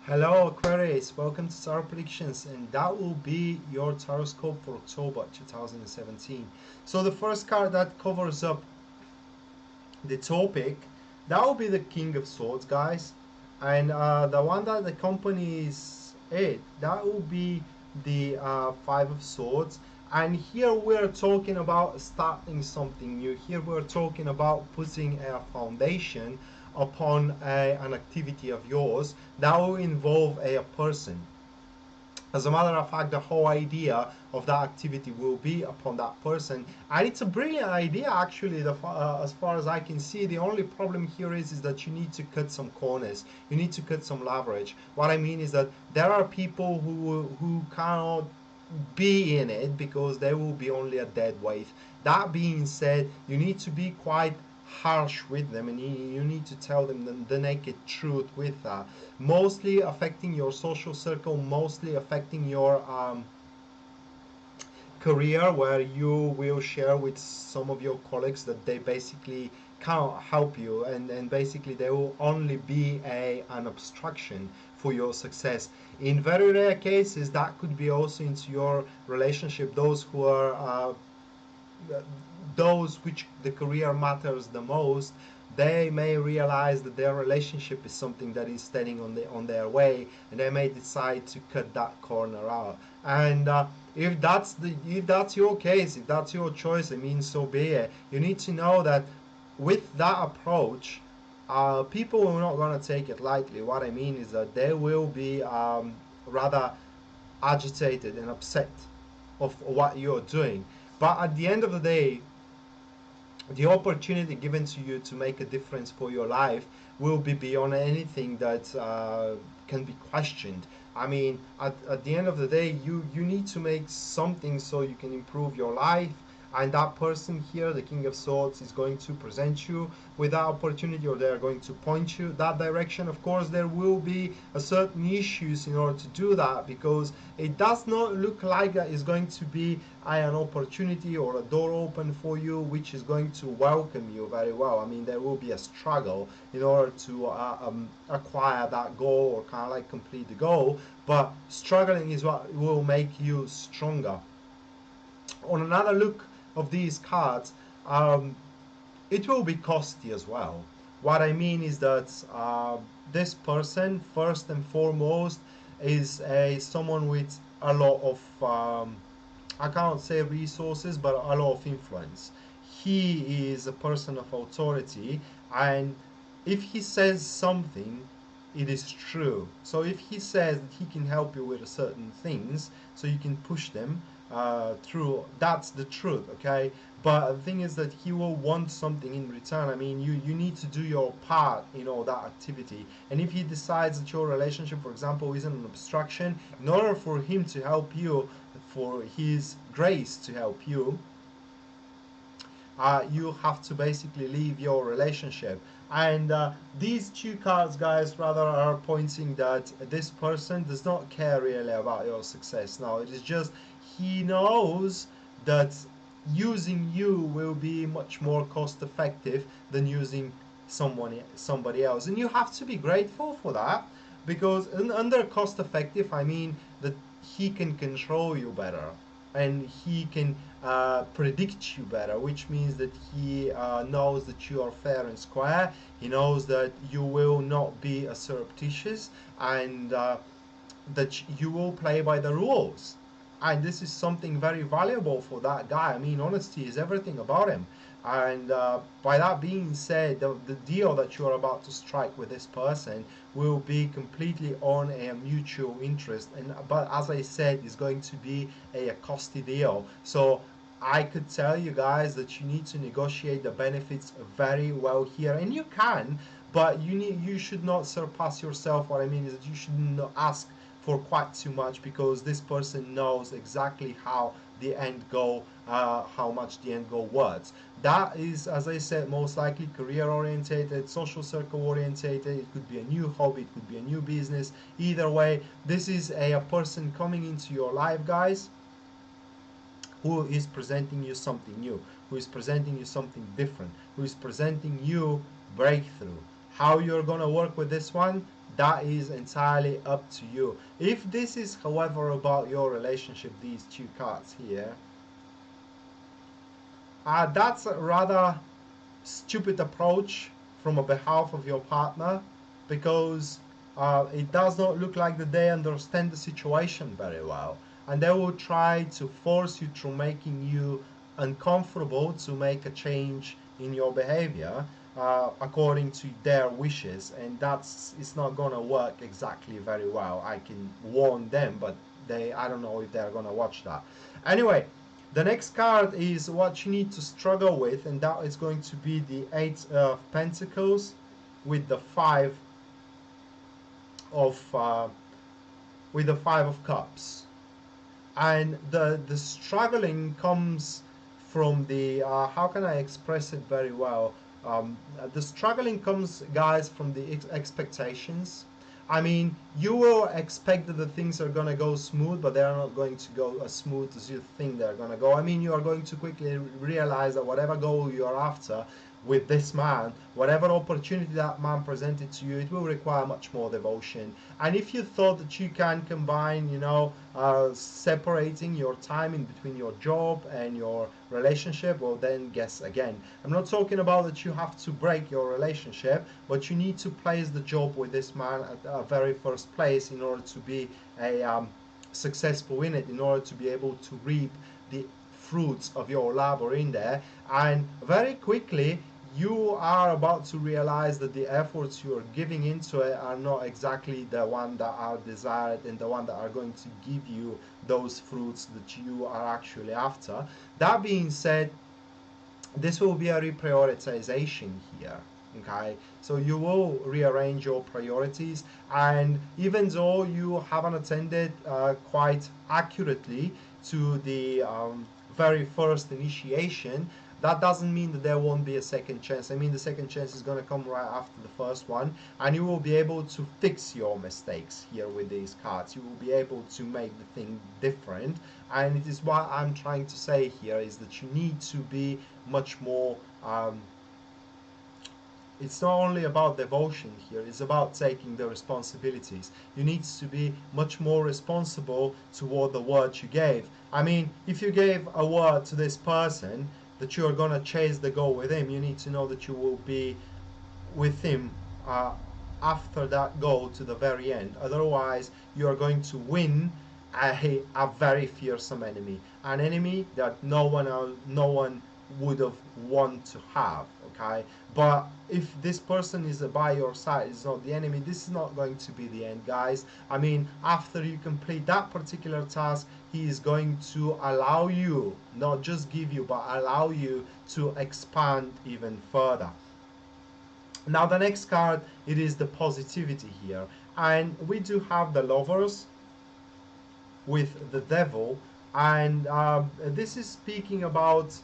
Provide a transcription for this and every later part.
Hello Aquarius, welcome to Tarot Predictions, and that will be your tarot scope for October 2017. So the first card that covers up the topic, that will be the King of Swords, guys, and the one that accompanies it, that will be the Five of Swords. And here we're talking about starting something new. Here we're talking about putting a foundation upon an activity of yours that will involve a person. As a matter of fact, the whole idea of that activity will be upon that person, and it's a brilliant idea actually. As far as I can see, the only problem here is that you need to cut some corners. You need to cut some leverage. What I mean is that there are people who cannot be in it because they will be only a dead weight. That being said, you need to be quite harsh with them, and you need to tell them the naked truth with that, mostly affecting your social circle, mostly affecting your career, where you will share with some of your colleagues that they basically can't help you, and basically they will only be an obstruction for your success. In very rare cases, that could be also into your relationship, those who are those which the career matters the most. They may realize that their relationship is something that is standing on their way, and they may decide to cut that corner out. And if that's your case, if that's your choice, I mean, so be it. You need to know that with that approach, people are not going to take it lightly. What I mean is that they will be rather agitated and upset of what you're doing. But at the end of the day, the opportunity given to you to make a difference for your life will be beyond anything that can be questioned. I mean, at the end of the day, you need to make something so you can improve your life, and that person here, the King of Swords, is going to present you with that opportunity, or they're going to point you that direction. Of course, there will be a certain issues in order to do that, because it does not look like that is going to be an opportunity or a door open for you which is going to welcome you very well. I mean, there will be a struggle in order to acquire that goal, or kind of like complete the goal, but struggling is what will make you stronger. On another look of these cards, it will be costly as well. What I mean is that this person, first and foremost, is someone with a lot of, I can't say resources, but a lot of influence. He is a person of authority, and if he says something, it is true. So if he says that he can help you with certain things, so you can push them through, that's the truth, okay? But the thing is that he will want something in return. I mean, you need to do your part in all that activity. And if he decides that your relationship, for example, isn't an obstruction, in order for him to help you, for his grace to help you, you have to basically leave your relationship. And these two cards, guys, rather are pointing that this person does not care really about your success. Now, it is just he knows that using you will be much more cost effective than using somebody else, and you have to be grateful for that, because under cost effective, I mean that he can control you better, and he can predict you better, which means that he knows that you are fair and square. He knows that you will not be surreptitious, and that you will play by the rules. And this is something very valuable for that guy. I mean, honesty is everything about him. And by that being said, the deal that you are about to strike with this person will be completely on a mutual interest. And but as I said, it's going to be a costly deal. So I could tell you guys that you need to negotiate the benefits very well here, and you can, but you should not surpass yourself. What I mean is that you should not ask for quite too much, because this person knows exactly how the end goal, how much the end goal was. That is, as I said, most likely career orientated, social circle orientated. It could be a new hobby, it could be a new business. Either way, this is a person coming into your life, guys, who is presenting you something new, who is presenting you something different, who is presenting you breakthrough. How you're gonna work with this one, That is entirely up to you. If this is, however, about your relationship, these two cards here, that's a rather stupid approach from a behalf of your partner, because it does not look like that they understand the situation very well, and they will try to force you through making you uncomfortable to make a change in your behavior according to their wishes, and that's it's not gonna work exactly very well. I can warn them, but I don't know if they're gonna watch that. Anyway, the next card is what you need to struggle with, and that is going to be the Eight of Pentacles with the of uh, Five of Cups. And the struggling comes from the how can I express it very well? The struggling comes, guys, from the expectations. I mean, you will expect that the things are going to go smooth, but they are not going to go as smooth as you think they're going to go. I mean, you are going to quickly realize that whatever goal you are after with this man, whatever opportunity that man presented to you, it will require much more devotion. And if you thought that you can combine, separating your time in between your job and your relationship, well, then guess again. I'm not talking about that you have to break your relationship, but you need to place the job with this man at the very first place in order to be a successful in it, in order to be able to reap the fruits of your labor in there. And very quickly you are about to realize that the efforts you are giving into it are not exactly the one that are desired and the one that are going to give you those fruits that you are actually after. That being said, this will be a reprioritization here. Okay, so you will rearrange your priorities, and even though you haven't attended quite accurately to the very first initiation, that doesn't mean that there won't be a second chance. I mean, the second chance is going to come right after the first one, and you will be able to fix your mistakes here with these cards. You will be able to make the thing different, and it is what I'm trying to say here is that you need to be much more it's not only about devotion here, it's about taking the responsibilities. You need to be much more responsible toward the word you gave. I mean, if you gave a word to this person that you are going to chase the goal with him, you need to know that you will be with him after that goal to the very end. Otherwise, you are going to win a very fearsome enemy, an enemy that no one would have want to have. Okay, but if this person is by your side, is not the enemy, this is not going to be the end, guys. I mean, after you complete that particular task, he is going to allow you, not just give you, but allow you to expand even further. Now the next card, it is the positivity here, and we do have the Lovers with the Devil, and this is speaking about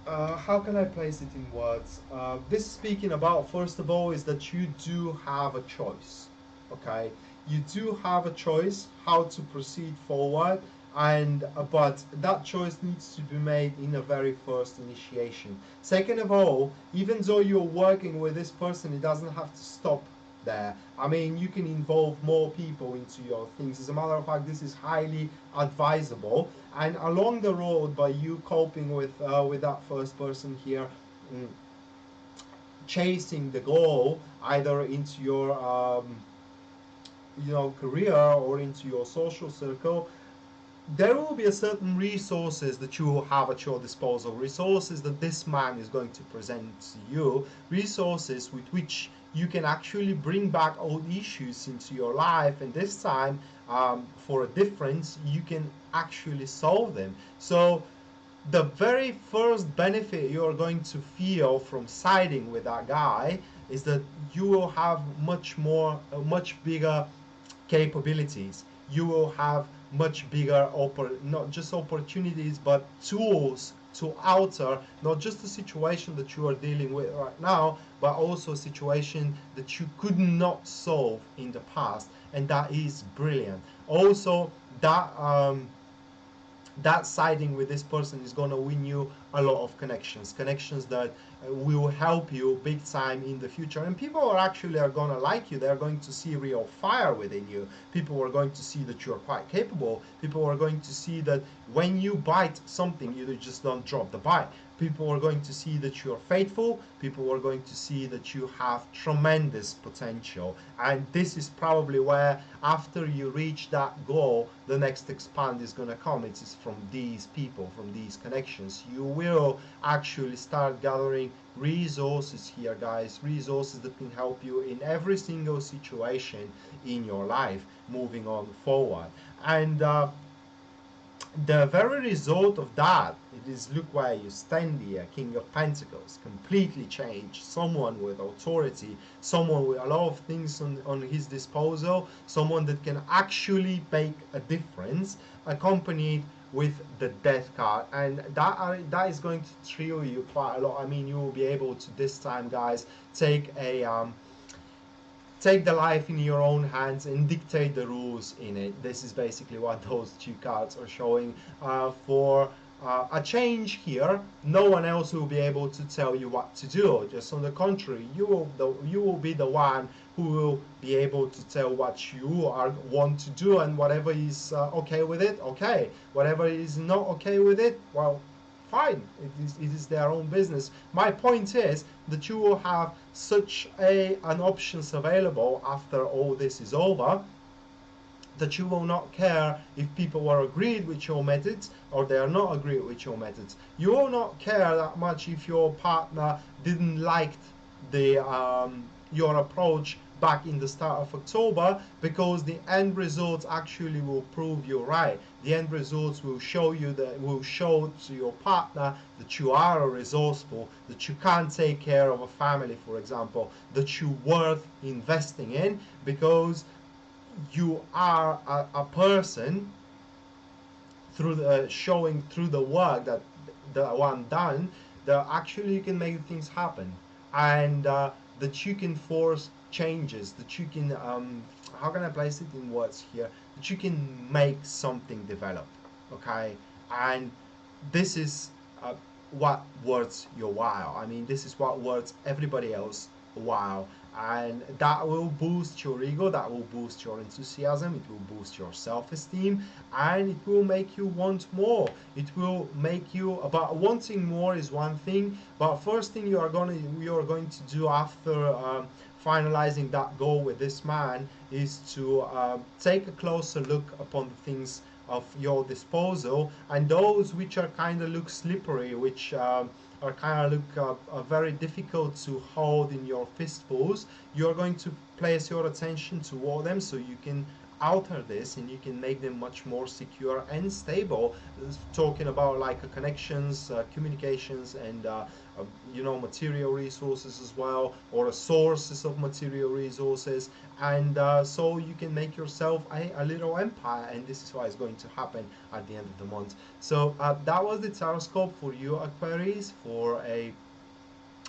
how can I place it in words? This speaking about, first of all, is that you do have a choice. Okay, you do have a choice how to proceed forward, and but that choice needs to be made in a very first initiation. Second of all, even though you're working with this person, it doesn't have to stop there. I mean, you can involve more people into your things. As a matter of fact, this is highly advisable. And along the road, by you coping with that first person here, mm, chasing the goal either into your career or into your social circle, there will be a certain resources that you have at your disposal, resources that this man is going to present to you, resources with which you can actually bring back old issues into your life, and this time for a difference you can actually solve them. So the very first benefit you're going to feel from siding with that guy is that you will have much bigger capabilities. You will have much bigger not just opportunities, but tools to alter not just the situation that you are dealing with right now, but also a situation that you could not solve in the past, and that is brilliant. Also, that siding with this person is going to win you a lot of connections that will help you big time in the future. And people are actually are going to like you. They're going to see real fire within you. People are going to see that you're quite capable. People are going to see that when you bite something, you just don't drop the bite. People are going to see that you're faithful. People are going to see that you have tremendous potential. And this is probably where, after you reach that goal, the next expand is going to come. It is from these people, from these connections. You will actually start gathering resources here, guys. Resources that can help you in every single situation in your life moving on forward. And the very result of that, it is, look where you stand here, King of Pentacles, completely changed. Someone with authority, someone with a lot of things on his disposal, someone that can actually make a difference, accompanied with the Death card. And that is going to thrill you quite a lot. I mean, you will be able to, this time, guys, take the life in your own hands and dictate the rules in it. This is basically what those two cards are showing. For a change here, no one else will be able to tell you what to do. Just on the contrary, you will be the one who will be able to tell what you want to do, and whatever is okay with it, okay. Whatever is not okay with it, well, fine, it is their own business. My point is that you will have such an options available after all this is over, that you will not care if people are agreed with your methods or they are not agreed with your methods. You will not care that much if your partner didn't like the your approach back in the start of October, because the end results actually will prove you right. The end results will show you that, will show to your partner that you are resourceful, that you can take care of a family, for example, that you're worth investing in, because you are a person, through the showing through the work that the one done, that actually you can make things happen. And that you can force changes, that you can how can I place it in words here, that you can make something develop, okay. And this is what worth your while. I mean, this is what worth everybody else while. And that will boost your ego, that will boost your enthusiasm, it will boost your self-esteem, and it will make you want more. It will make you, about wanting more is one thing, but first thing you are going to do after finalizing that goal with this man is to take a closer look upon the things of your disposal, and those which are kind of look slippery, which are kind of look very difficult to hold in your fistfuls, you're going to place your attention toward them, so you can alter this and you can make them much more secure and stable. Talking about like connections, communications, and you know, material resources as well, or sources of material resources. And so you can make yourself a little empire, and this is what is going to happen at the end of the month. So that was the tarot for you, Aquarius, for a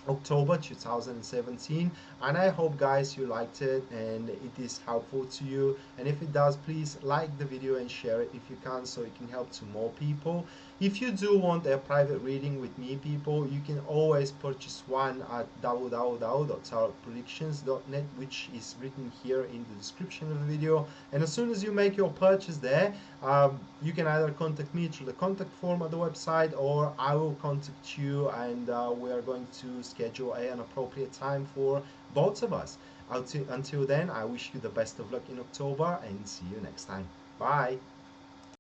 October 2017, and I hope, guys, you liked it and it is helpful to you. And if it does, please like the video and share it if you can, so it can help to more people. If you do want a private reading with me, people, you can always purchase one at www.tarotpredictions.net, which is written here in the description of the video. And as soon as you make your purchase there, you can either contact me through the contact form at the website, or I will contact you, and we are going to schedule an appropriate time for both of us. Until then, I wish you the best of luck in October, and see you next time. Bye.